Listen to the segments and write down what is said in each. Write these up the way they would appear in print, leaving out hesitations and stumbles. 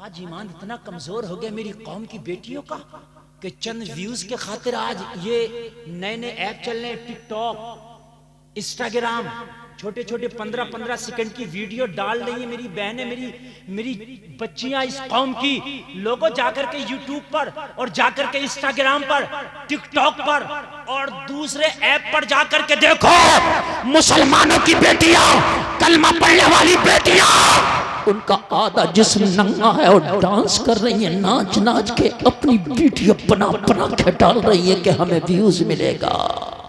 आज ईमान इतना कमजोर हो गया मेरी कौम की बेटियों का कि चंद व्यूज के खातिर आज ये नए नए ऐप चल रहे हैं, टिकटॉक, इंस्टाग्राम, छोटे छोटे 15-15 सेकंड की वीडियो डाल रही है मेरी बहनें, मेरी बच्चियां इस कौम की। लोगों जाकर के यूट्यूब पर और जाकर के इंस्टाग्राम पर, टिकटॉक पर और दूसरे ऐप पर जाकर के देखो, मुसलमानों की बेटियां, कलमा पढ़ने वाली बेटियां, उनका आधा जिस्म नंगा है और डांस कर रही है, नाच नाच के अपनी वीडियो बना बना के डाल रही है कि हमें व्यूज मिलेगा।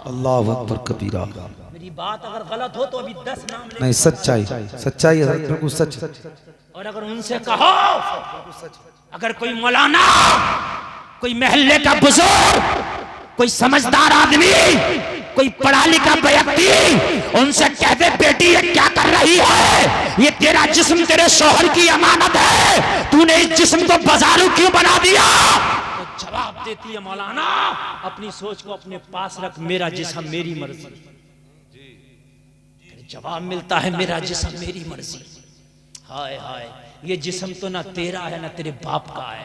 अल्लाह अकबर कबीरा। मेरी बात अगर गलत हो तो अभी 10 नाम ले। नहीं, सच्चाई सच्चाई है, बिल्कुल सच। और अगर उनसे कहो, अगर कोई मौलाना, कोई महल्ले का बुजुर्ग, कोई समझदार आदमी, कोई पढ़ा लिखा व्यक्ति उनसे कहते बेटी ये क्या कर रही है, ये तेरा जिस्म तेरे शौहर की अमानत है, तूने इस जिस्म को बाजारू क्यों बना दिया, तो जवाब देती है मौलाना अपनी सोच को अपने पास रख, मेरा जिस्म मेरी मर्जी। जवाब मिलता है मेरा जिस्म मेरी मर्जी। हाय हाय, ये जिस्म तो ना तेरा है ना तेरे बाप का है,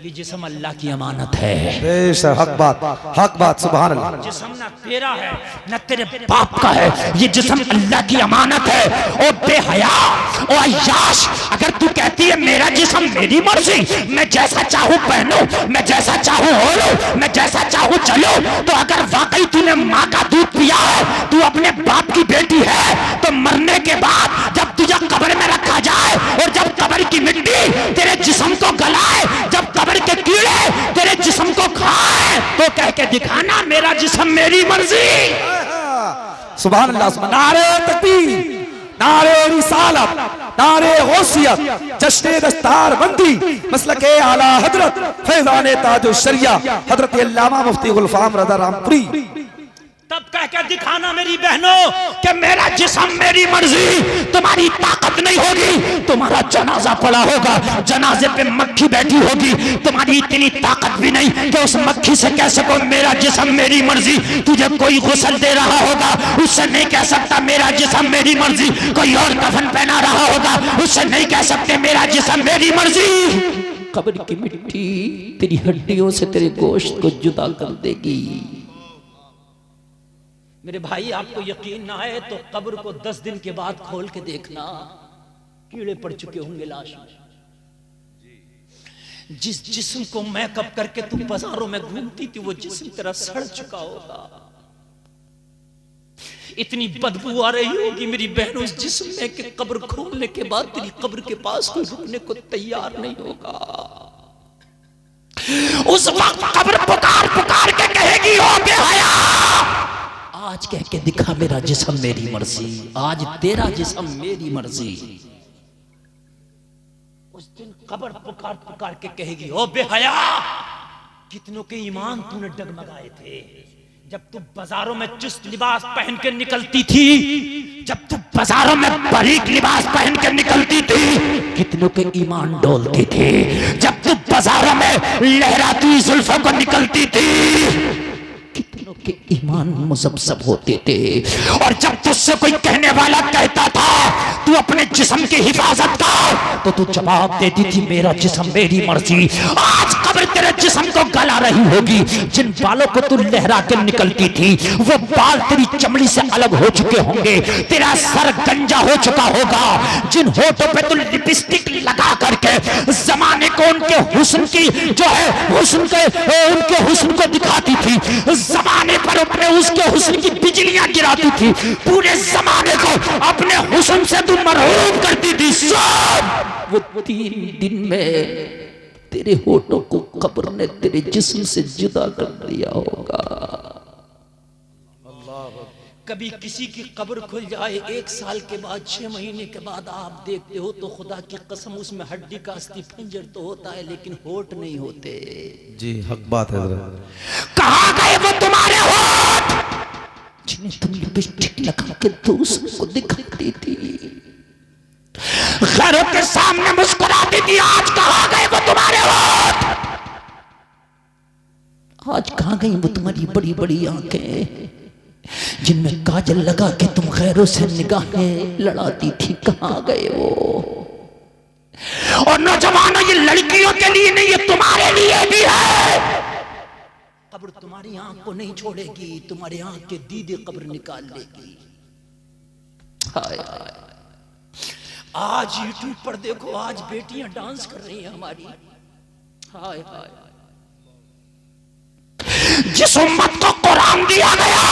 ये जिस्म अल्लाह की अमानत है। बेशक, हक बात सुभान अल्लाह। जिस्म ना तेरा है ना तेरे बाप का है, ये जिस्म अल्लाह की अमानत है। ओ बेहया, ओ अय्याश, अगर तू कहती है मेरा जिस्म मेरी मर्जी, मैं जैसा चाहूं पहनूं, मैं जैसा चाहूं ओढ़ूं, मैं जैसा चाहूं चलूं, तो अगर वाकई तूने माँ का दूध पिया है, तू अपने बाप की बेटी है, तो मरने के बाद जब तुझे कब्र में रखा जाए और जब कब्र की मिट्टी तेरे जिस्म को गलाए, जब कब्र के कीड़े तेरे जिस्म को खाए, तो कह के दिखाना मेरा जिस्म मेरी मर्जी। सुभान अल्लाह। नारे तकबीर, नारे रिसालत, नारे गौसियत, जश्न दस्तार बंदी, मसलके आला हजरत फैजान ताजुल शरिया हजरत अल्लामा मुफ्ती गुलफाम रज़ा रामपुरी। तब कह के दिखाना मेरी बहनों कि मेरा जिस्म मेरी मर्जी। तुम्हारी ताकत नहीं होगी, तुम्हारा जनाजा पड़ा होगा, जनाजे पे मक्खी बैठी होगी, तुम्हारी इतनी ताकत भी नहीं कि उस मक्खी से कह सको मेरा जिस्म मेरी मर्जी। तुझे कोई गुस्ल दे रहा होगा, उससे नहीं कह सकता मेरा जिस्म मेरी मर्जी। कोई और कफन पहना रहा होगा, उससे नहीं कह सकते मेरा जिस्म मेरी मर्जी। कब्र की मिट्टी तेरी हड्डियों से तेरे गोश्त को जुदा कर देगी। मेरे भाई, आपको यकीन ना आए तो कब्र को 10 दिन के बाद खोल के देखना, कीड़े पड़ चुके होंगे लाश में। जिस जिस्म को मेकअप करके तुम बाजारों में घूमती थी, वो जिस्म तेरा सड़ चुका होगा, इतनी बदबू आ रही होगी मेरी बहनों इस जिस्म में कि कब्र खोलने के बाद तेरी कब्र के पास कोई रुकने को तैयार नहीं होगा। उस वक्त कब्र पुकार पुकार के कहेगी, ओ बेहया, आज कह के दिखा मेरा जिस्म मेरी मर्जी, आज तेरा जिस्म मेरी मर्जी। उस दिन कब्र पुकार पुकार के कहेगी, ओ बेहया, कितनों के ईमान तूने डगमगाए थे जब तू बाजारों में चुस्त लिबास पहन के निकलती थी, जब तू बाजारों में बारीक लिबास पहन के निकलती थी, कितनों के ईमान डोलते थे। जब तू बाजारों में लहराती जुल्फों को निकलती थी, कितनों के ईमान मुजब्जब होते थे। और जब तुझसे कोई कहने वाला कहता था तू अपने जिस्म की हिफाजत कर, तो तू जवाब देती थी मेरा जिस्म मेरी मर्जी। आज कब्र तेरे जिस्म को गला रही होगी। जिन बालों को तू लहरा के निकलती थी, वो बाल तेरी चमड़ी से अलग हो चुके होंगे, तेरा सर गंजा हो चुका होगा। जिन होठों पे तू लिपस्टिक लगा करके जमाने को उनके हुस्न की जो है हुस्न के उनके हुस्न को दिखाती थी, जमाने पर अपने उसके हुस्न की बिजलियां गिराती थी, पूरे जमाने को अपने हुस्न से तू मरहूम करती थी। सब वो 3 दिन में तेरे होठों को कब्र ने तेरे जिस्म से जुदा कर दिया होगा। कभी किसी की कब्र खुल जाए 1 साल के बाद, 6 महीने के बाद आप देखते हो तो खुदा की कसम उसमें हड्डी का अस्थि पंजर तो होता है, लेकिन होठ नहीं होते। जी हक बात है। कहाँ गए वो तुम्हारे होठ जिन्हें तुम लिपस्टिक लगा के दूसरों को दिखाती थी, घरों के सामने मुस्कुराती थी? आज कहाँ गए वो तुम्हारे होठ? आज कहाँ गई वो तुम्हारी बड़ी बड़ी आंखें जिनमें काजल लगा के तुम गैरों से निगाहें लड़ाती थी? कहाँ गए वो? और नौजवानों, ये लड़कियों के लिए नहीं, ये तुम्हारे लिए भी है। कब्र तुम्हारी आंख को नहीं छोड़ेगी, तुम्हारी आंख के दीदे कब्र निकाल लेगी। हाय हाय, आज यूट्यूब पर देखो, आज बेटियां डांस कर रही हैं हमारी। हाय हाय, जिस उम्मत को कुरान दिया गया,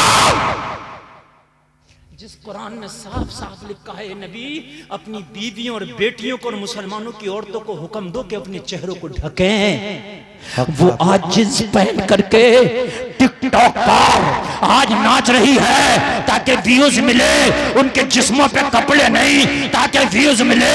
जिस कुरान में साफ साफ लिखा है, नबी अपनी बीवियों और बेटियों को और मुसलमानों की औरतों को हुक्म दो कि अपने चेहरों को ढकें, वो आज जींस पहन करके टिकटॉक पर आज नाच रही है ताकि व्यूज मिले, उनके जिस्मों पे कपड़े नहीं ताकि व्यूज मिले।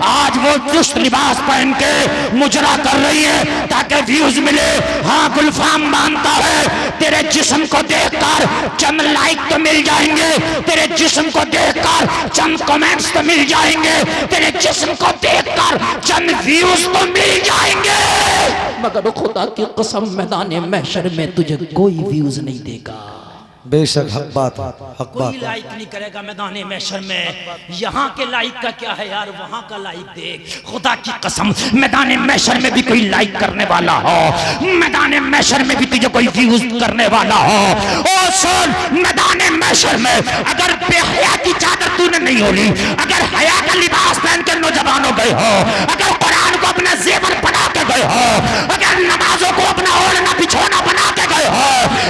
आज वो चुस्त लिबास पहन के मुजरा कर रही है ताकि व्यूज मिले। हाँ, गुलफाम मानता है तेरे जिस्म को देखकर चंद लाइक तो मिल जाएंगे, तेरे जिस्म को देखकर चंद कमेंट्स तो मिल जाएंगे, तेरे जिस्म को देखकर चंद व्यूज तो मिल जाएंगे, मगर खुदा की कसम मैदान महशर में तुझे कोई व्यूज नहीं देगा। बेशक हक बात, हक कोई बात। लाइक नहीं करेगा मैदान महशर में। यहाँ के लाइक का क्या है यार, वहाँ का लाइक देख। खुदा की कसम मैदान महशर में भी कोई लाइक करने वाला हो, मैदान महशर में भी तुझे कोई व्यूज करने वाला हो। ओ सुन, मैदान महशर में अगर बेहया की चादर तूने नहीं ओढ़ी, अगर हया का लिबास पहन कर नौजवानों गए हो, अगर कुरान को अपना जेवर बना के गए हो, अगर नमाजों को अपना ओढ़ना बिछोना बना के गए हो,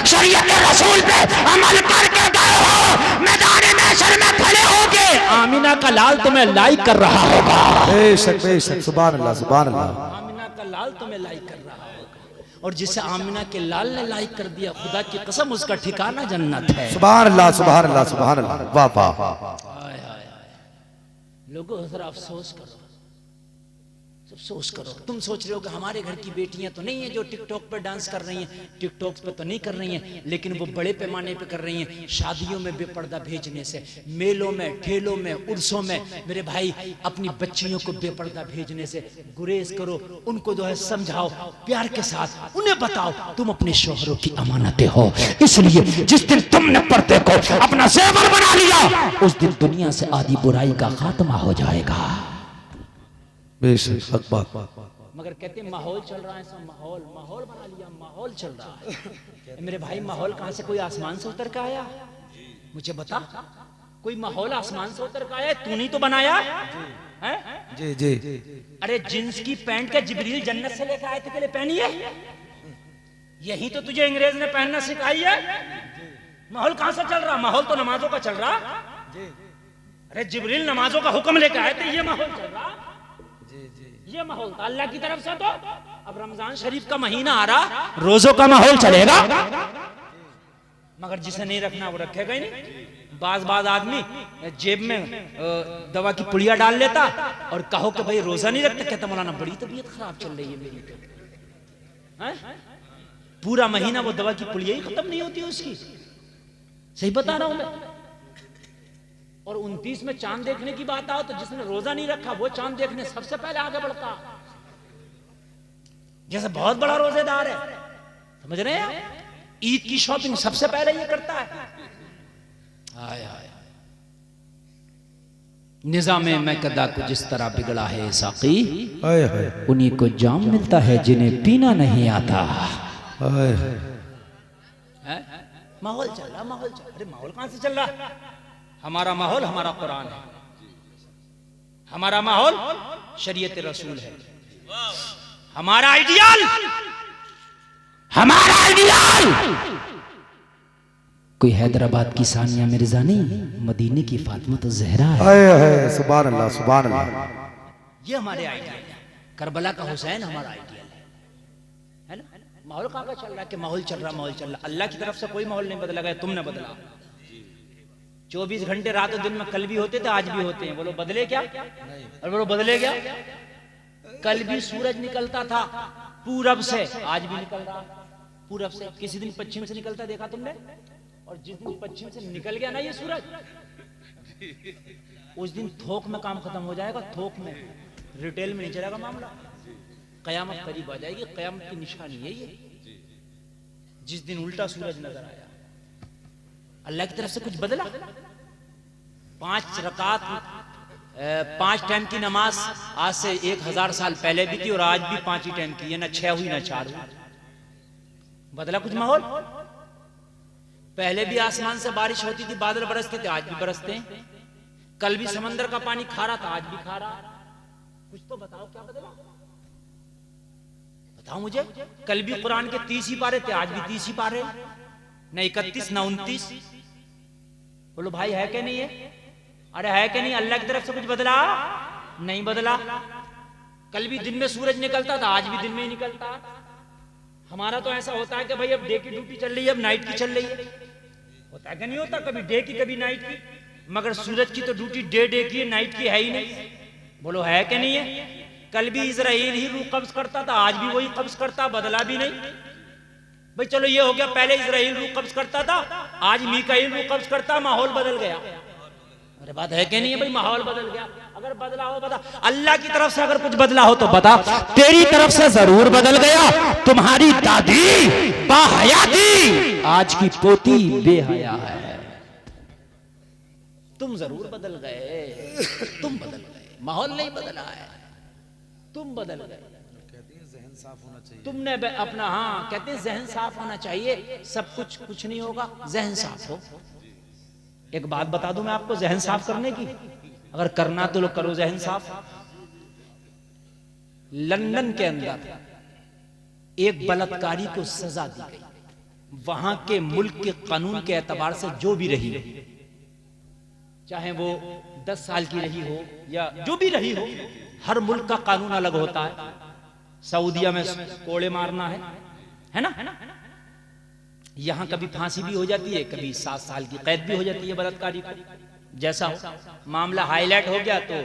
शरीयत रसूल पे अमल करके गए हो, मैदान महशर में खड़े होके आमीना का लाल तुम्हें लाइक कर रहा होगा। बेशक बेशक, सुभान अल्लाह, सुभान अल्लाह। आमिना का लाल तुम्हें लाइक कर रहा होगा, और जिसे आमिना के लाल ने लाइक कर दिया, खुदा की कसम उसका ठिकाना जन्नत है। सुभान अल्लाह, सुभान अल्लाह, सुभान अल्लाह। वाह वाह। हाय हाय हाय, लोगों जरा अफसोस करो, अफसोस करो। तुम सोच रहे हो कि हमारे घर की बेटियां तो नहीं है जो टिकटॉक पर डांस कर रही हैं, टिकटॉक पे तो नहीं कर रही हैं, लेकिन वो बड़े पैमाने पे कर रही हैं, शादियों में बेपर्दा भेजने से, मेलों में, ठेलों में, उर्सों में, मेरे भाई अपनी बच्चियों को बेपर्दा भेजने से गुरेज करो। उनको जो है समझाओ प्यार के साथ, उन्हें बताओ तुम अपने शोहरों की अमानतें हो। इसलिए जिस दिन तुमने पर्दे को अपना जेवर बना लिया, उस दिन दुनिया से आधी बुराई का खात्मा हो जाएगा। बेशक हक बात। मगर कहते हैं माहौल चल रहा है, सब माहौल माहौल बना लिया, माहौल चल रहा है। मेरे भाई माहौल कहां से, कोई आसमान से उतर के आया? मुझे बता, कोई माहौल आसमान से उतर के आया? तू नहीं तो बनाया है? जी जी। अरे जींस की पैंट के जिब्रील जन्नत से लेकर आए थे, के लिए पहनी है? यही तो तुझे अंग्रेज ने पहनना सिखाई है। माहौल कहां से चल रहा? माहौल तो नमाजों का चल रहा। अरे जिब्रील नमाजों का हुक्म लेकर आए थे, ये माहौल चल रहा, ये माहौल था अल्लाह की तरफ से। तो अब रमजान शरीफ का महीना आ रहा, रोजों का माहौल चलेगा, मगर जिसे नहीं रखना वो रखेगा ही नहीं। बाज आदमी जेब में दवा की पुड़िया डाल लेता और कहो कि भाई रोजा नहीं रखता, कहता मौलाना बड़ी तबीयत खराब चल रही है मेरी तो। पूरा महीना वो दवा की पुड़िया ही खत्म नहीं होती उसकी। सही बता रहा हूं मैं। और 29 में चांद देखने की बात आओ तो जिसने रोजा नहीं रखा वो चांद देखने सबसे पहले आगे बढ़ता, जैसे बहुत बड़ा रोजेदार है। समझ रहे हैं? ईद की शॉपिंग सबसे पहले ये करता है। आय आय निजामे में कदा को जिस तरह बिगड़ा है साकी, उन्हीं को जाम मिलता है जिन्हें पीना नहीं आता। माहौल चल रहा, माहौल चल रहा। अरे माहौल कहां से चल रहा? हमारा माहौल हमारा कुरान है, हमारा माहौल शरीयत रसूल है, हमारा आइडियल, हमारा आइडियल कोई हैदराबाद की सानिया मिर्जा नहीं, मदीने की फातिमा तो जहरा है। सुभान अल्लाह, सुभान अल्लाह। ये हमारे आइडियल है। करबला का हुसैन हमारा आइडियल है ना? माहौल कहां का चल रहा है कि माहौल चल रहा, माहौल चल रहा। अल्लाह की तरफ से कोई माहौल नहीं बदला गया, तुमने बदला। 24 घंटे रात और दिन में कल भी होते थे, आज भी होते हैं। बोलो बदले क्या? और बोलो बदले क्या? कल भी सूरज निकलता था पूरब से, आज भी निकल रहा पूरब से। किसी दिन पश्चिम से निकलता देखा तुमने? और जिस दिन पश्चिम से निकल गया ना ये सूरज, उस दिन थोक में काम खत्म हो जाएगा, थोक में, रिटेल में नहीं चलेगा मामला। कयामत करीब आ जाएगी, कयामत की निशानी है ये, जिस दिन उल्टा सूरज नजर आया। अल्लाह की तरफ से कुछ बदला? 5 रकात 5 टाइम की नमाज आज से 1000 साल पहले भी थी और आज भी 5 ही टाइम की है, ना 6 हुई ना 4 हुई। बदला कुछ माहौल? पहले भी आसमान से बारिश होती थी, बादल बरसते थे, आज भी बरसते हैं। कल भी समंदर का पानी खा रहा था, आज भी खा रहा। कुछ तो बताओ क्या बदला, बताओ मुझे। कल भी कुरान के 30 ही पारे थे, आज भी 30 ही पारे, न 31 न 29। बोलो भाई है क्या नहीं है? अरे है क्या नहीं? अल्लाह की तरफ से कुछ बदला? नहीं बदला। कल भी दिन में सूरज निकलता था, आज भी दिन में ही निकलता। हमारा तो ऐसा होता है कि भाई अब डे की ड्यूटी चल रही है, अब नाइट की चल रही है। होता है क्या नहीं होता? कभी डे की कभी नाइट की। मगर सूरज की तो ड्यूटी डे की है, नाइट की है ही नहीं। बोलो है क्या नहीं है? कल भी इजराइल ही रूह कब्ज करता था, आज भी वही कब्ज करता, बदला भी नहीं। भाई चलो ये हो गया, पहले इजराइल रूह कब्ज करता था, आज मीकाईल रूह कब्ज करता, माहौल बदल गया। अरे बात है कि नहीं है भाई? माहौल बदल गया। अगर बदला हो बता, अल्लाह की तरफ से अगर कुछ बदला हो तो बता। तेरी तरफ से जरूर बदल गया। तुम्हारी दादी बाहया थी, आज की पोती बेहया है। तुम जरूर बदल गए, तुम बदल गए, माहौल नहीं बदला है, तुम बदल गए। जहन साफ होना चाहिए। तुमने अपना, हाँ कहते हैं जहन साफ होना चाहिए। सब कुछ नहीं होगा, जहन साफ हो। एक बात बता दूं मैं आपको जहन साफ करने की, अगर करना तो लोग करो जहन साफ। लंदन के अंदर एक बलात्कारी को सजा दी गई। वहां के मुल्क के कानून के एतबार से जो भी रही, चाहे वो 10 साल की रही हो या जो भी रही हो, हर मुल्क का कानून अलग होता है। सऊदिया में कोड़े मारना है ना? यहां कभी फांसी भी हो जाती है, कभी 7 साल की कैद भी हो जाती है बलात्कारी को। जैसा मामला हाईलाइट हो गया तो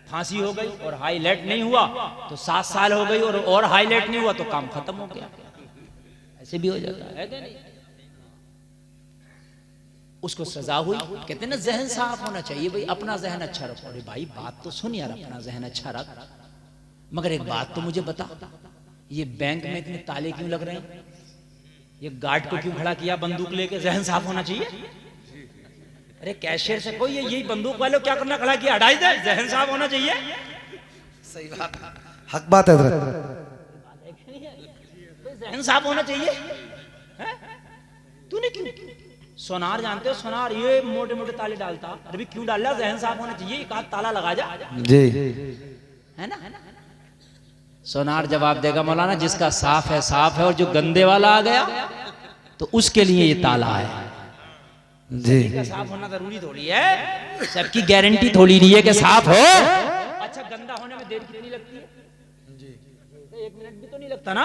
फांसी हो गई, और हाईलाइट नहीं हुआ तो 7 साल हो गई, और हाईलाइट नहीं हुआ तो काम खत्म हो गया। ऐसे भी हो जाता है कि नहीं? उसको सजा हुई। कहते हैं ना जहन साफ होना चाहिए भाई, अपना जहन अच्छा रखो। अरे भाई बात तो सुन यार, अपना जहन अच्छा रख, मगर एक बात तो मुझे बता, ये बैंक में इतने ताले क्यों लग रहे हैं? ये गार्ड को क्यों खड़ा किया बंदूक लेके? जहन साफ होना चाहिए। अरे कैशियर से कोई यही बंदूक वाले क्या करना खड़ा किया? हटाई दे, जहन साफ होना चाहिए। सही बात, हक बात है हजरत। जहन साफ होना चाहिए। तूने क्यों? सोनार जानते हो? सोनार ये मोटे मोटे ताले डालता, अरे भी क्यों डाल रहा? जहन साफ होना चाहिए, एक आध ताला लगा जा जी, है ना? सोनार जवाब देगा मौलाना जिसका साफ है साफ है, और जो गंदे वाला आ गया तो उसके लिए ये ताला है। जी, साफ होना जरूरी थोड़ी है, सबकी गारंटी थोड़ी नहीं है कि साफ हो। अच्छा गंदा होने में देर कितनी लगती है? 1 मिनट भी तो नहीं लगता ना।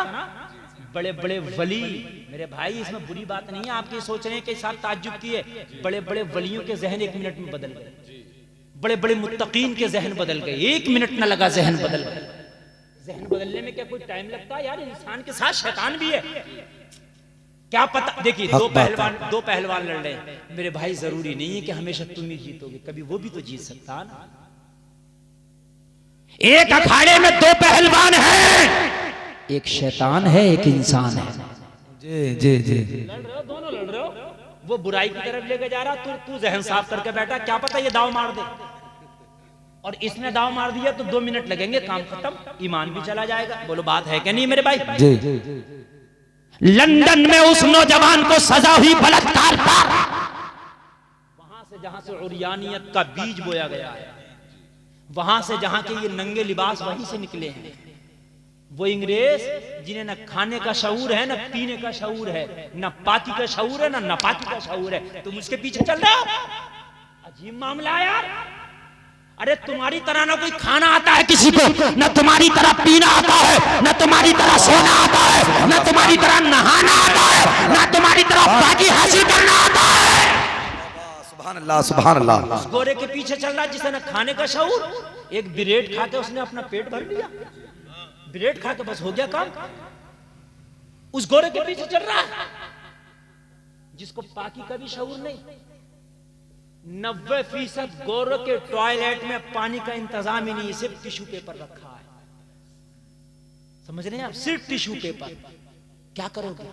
बड़े बड़े वली मेरे भाई, इसमें बुरी बात नहीं है, आप ये सोच रहे हैं कि साथ ताज्जुब किए। बड़े बड़े वलियों के जहन 1 मिनट में बदल गए, बड़े बड़े मुत्तकीन के जहन बदल गए, 1 मिनट न लगा जहन बदल गए। जहन बदलने में क्या कोई टाइम लगता है यार? इंसान के साथ शैतान भी है, क्या पता। देखिए दो पहलवान लड़ रहे हैं मेरे भाई, जरूरी नहीं है कि हमेशा तुम ही जीतोगे, कभी वो भी तो जीत सकता ना। एक अखाड़े में 2 पहलवान हैं, एक शैतान है एक इंसान है। जी जी जी, लड़ रहे हो, दोनों लड़ रहे हो। वो बुराई की तरफ लेके जा रहा, तू जहन साफ करके बैठा, क्या पता ये दाव मार दे। और इसने दाव मार दिया तो 2 मिनट लगेंगे, काम खत्म, ईमान भी चला जाएगा। बोलो बात है क्या नहीं मेरे भाई? जी। लंदन में उस नौजवान को सजा हुई बलात्कार पर, वहां से जहां से उरियानियत का बीज बोया गया है, वहां से जहां के ये नंगे लिबास वहीं से निकले हैं। वो अंग्रेज जिन्हें न खाने का शऊर है, न पीने का शऊर है, न पाकी का शऊर है, न नपाकी का शऊर है, तुम उसके पीछे चल रहे हो। अजीब मामला है यार। अरे तुम्हारी तरह ना कोई खाना आता है किसी को, न तुम्हारी तरह पीना आता है, न तुम्हारी तरह सोना आता है, न तुम्हारी तरह नहाना आता है, न तुम्हारी तरह पाकी हासिल करना आता है। सुभान अल्लाह, सुभान अल्लाह। उस गोरे के पीछे चल रहा है जिसे न खाने का शऊर, एक ब्रेड खा के उसने अपना पेट भर लिया, ब्रेड खा के बस हो गया काम। उस गोरे के पीछे चल रहा है जिसको पाकी का भी शऊर नहीं। 90% गोरों के टॉयलेट में पानी का इंतजाम ही नहीं, सिर्फ टिश्यू पेपर रखा है। समझ रहे हैं आप? सिर्फ टिश्यू पेपर। क्या करोगे?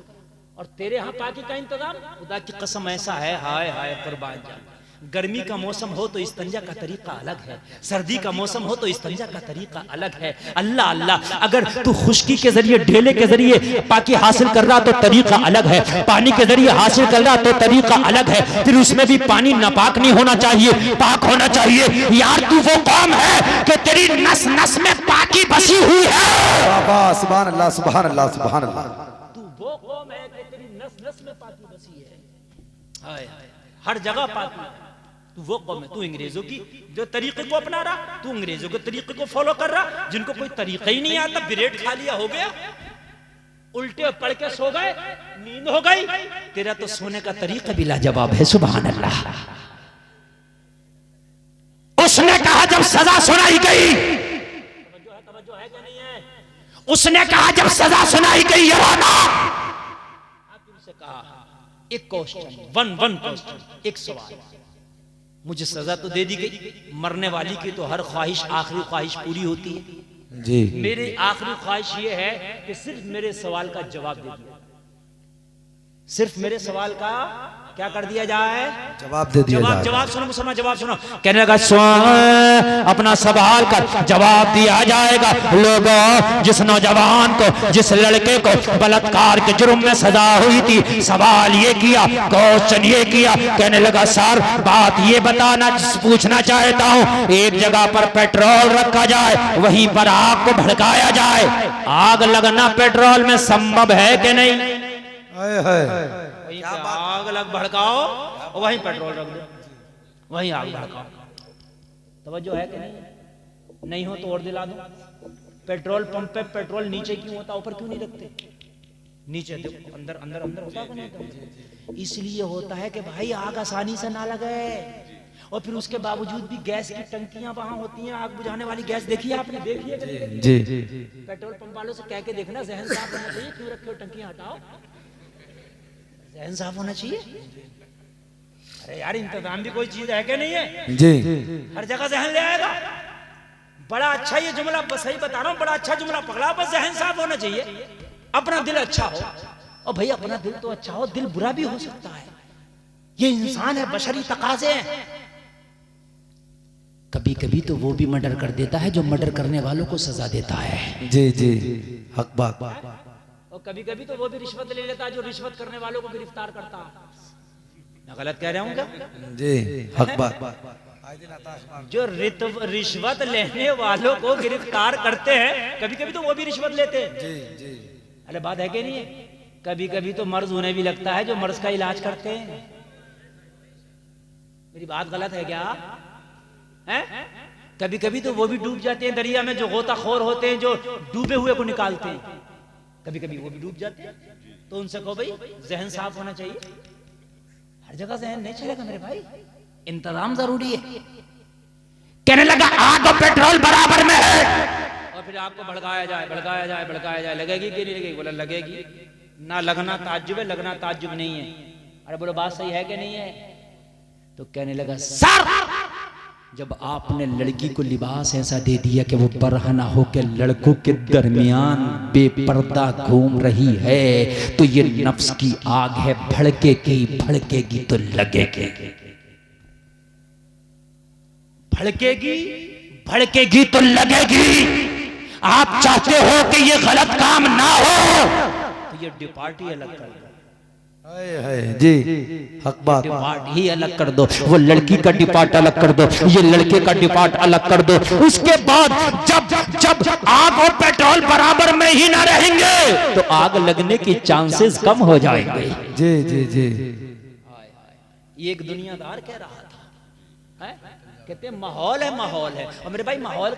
और तेरे यहां पाकी का इंतजाम, खुदा की कसम ऐसा है, हाय हाय कुर्बान जा। गर्मी का मौसम हो तो इस्तंजा का तरीका अलग है, सर्दी का मौसम हो तो इस्तंजा का तरीका अलग है। अल्लाह अल्लाह, अगर तू खुश्की के जरिए, ढेले के जरिए पाकी हासिल कर रहा तो तरीका अलग है, पानी के जरिए हासिल कर रहा तो तरीका अलग है। फिर उसमें भी पानी नापाक नहीं होना चाहिए, पाक होना चाहिए। यार तू वो कौम है कि तेरी नस नस में पाकी बसी हुई है। सुभान अल्लाह, सुभान अल्लाह, सुभान अल्लाह। तू वो कौम है कि तेरी नस नस में पाकी बसी है। हाय हर जगह पाकी। तू वो कौम है, तू अंग्रेजों की जो तरीके को अपना रहा, तू अंग्रेजों के तरीके को फॉलो कर रहा, जिनको कोई तरीका ही नहीं आता। ब्रेड खा लिया हो गया, उल्टे पड़ के सो गए, नींद हो गई। तेरा तो सोने का तरीका भी लाजवाब है। सुभान अल्लाह। उसने कहा जब सजा सुनाई गई, तवज्जो है कि नहीं है? उसने कहा जब सजा सुनाई गई, यराना से कहा एक क्वेश्चन, वन क्वेश्चन, एक सवाल। मुझे सजा तो दे दी गई, मरने वाली की तो हर ख्वाहिश, आखिरी ख्वाहिश पूरी होती है जी। मेरी आखिरी ख्वाहिश ये है कि सिर्फ मेरे सवाल का जवाब दे दिया, सिर्फ मेरे सवाल का क्या कर दिया जाए, जवाब दे दिया जाए। जवाब सुनो मुसलमान, जवाब सुनो। कहने लगा अपना सवाल का जवाब दिया जाएगा। लोगों, जिस नौजवान को, जिस लड़के को बलात्कार के जुर्म में सजा हुई थी, सवाल ये किया, क्वेश्चन ये किया। कहने लगा सर बात ये बताना, पूछना चाहता हूँ, एक जगह पर पेट्रोल रखा जाए, वहीं पर आग को भड़काया जाए, आग लगना पेट्रोल में संभव है कि नहीं? वहीं पे आग लग भड़काओ और वहीं पेट्रोल रख दो, वहीं आग भड़काओ। तवज्जो है कि नहीं? नहीं हो तो और दिला दो। पेट्रोल पंप पे पेट्रोल नीचे क्यों होता, ऊपर क्यों नहीं रखते? नीचे देखो, अंदर अंदर अंदर होता है कि नहीं होता? इसलिए होता है कि भाई आग आसानी से ना लगे। और फिर उसके बावजूद भी गैस की टंकियां वहां होती हैं, आग बुझाने वाली गैस देखी है आपने? देखिए जी। पेट्रोल पंप वालों से कह के देखना, जहन साफ होना चाहिए, क्यों रखे हो टंकियां, हटाओ, जहन साफ होना चाहिए। अरे यार इंतजाम भी कोई चीज है कि नहीं है? जी। हर जगह जहन ले आएगा। बड़ा अच्छा ये जुमला, सही बता रहा हूँ, बड़ा अच्छा जुमला पकड़ा, बस जहन साफ होना चाहिए, अपना दिल अच्छा हो। और भाई अपना दिल तो अच्छा हो, दिल बुरा भी हो सकता है, ये इंसान है, बशरी तकाजे हैं। कभी कभी तो वो भी मर्डर कर देता है जो मर्डर करने वालों को सजा देता है। जी जी, हक बात। और कभी कभी तो वो भी रिश्वत ले लेता है जो रिश्वत करने वालों को गिरफ्तार करता है। मैं गलत कह रहा हूँ क्या? जी, हक बात। जो रिश्वत लेने वालों को गिरफ्तार करते हैं, कभी कभी तो वो भी रिश्वत लेते हैं। जी जी। अरे बात है कि नहीं है? कभी कभी तो मर्ज उन्हें भी लगता है जो मर्ज का इलाज करते हैं। मेरी बात गलत है क्या है? कभी कभी तो वो भी डूब जाते हैं दरिया में, जो गोताखोर होते हैं, जो डूबे हुए को निकालते हैं, कभी कभी वो भी डूब जाते हैं। तो उनसे कहो भाई जहन साफ होना चाहिए। हर जगह जहन नहीं चलेगा मेरे भाई, इंतजाम जरूरी है। कहने लगा आग और पेट्रोल बराबर में है। और फिर आपको भड़काया जाए, भड़काया जाए, भड़काया जाए, लगेगी कि नहीं लगेगी? बोला लगेगी। ना लगना ताज्जुब है, लगना ताज्जुब नहीं है। अरे बोलो बात सही है कि नहीं है? तो कहने लगा सर जब आपने लड़की को लिबास ऐसा दे दिया कि वो बरहना होकर लड़कों के दरमियान बेपर्दा घूम रही है, तो ये नफ्स की आग है, भड़केगी, भड़केगी तो लगेगी, भड़केगी, भड़केगी तो लगेगी। आप चाहते हो कि ये गलत काम ना हो, तो ये डिपार्टी अलग कर दो, जी, हक बात। डिपार्ट ही अलग कर दो। वो लड़की का डिपार्ट अलग कर दो, ये लड़के का डिपार्ट अलग कर दो। उसके बाद जब जब आग और पेट्रोल बराबर में ही ना रहेंगे तो आग लगने की चांसेस कम हो जाएंगे। जी जी जी। ये एक दुनियादार कह रहा था, कहते माहौल है, माहौल है। और मेरे भाई माहौल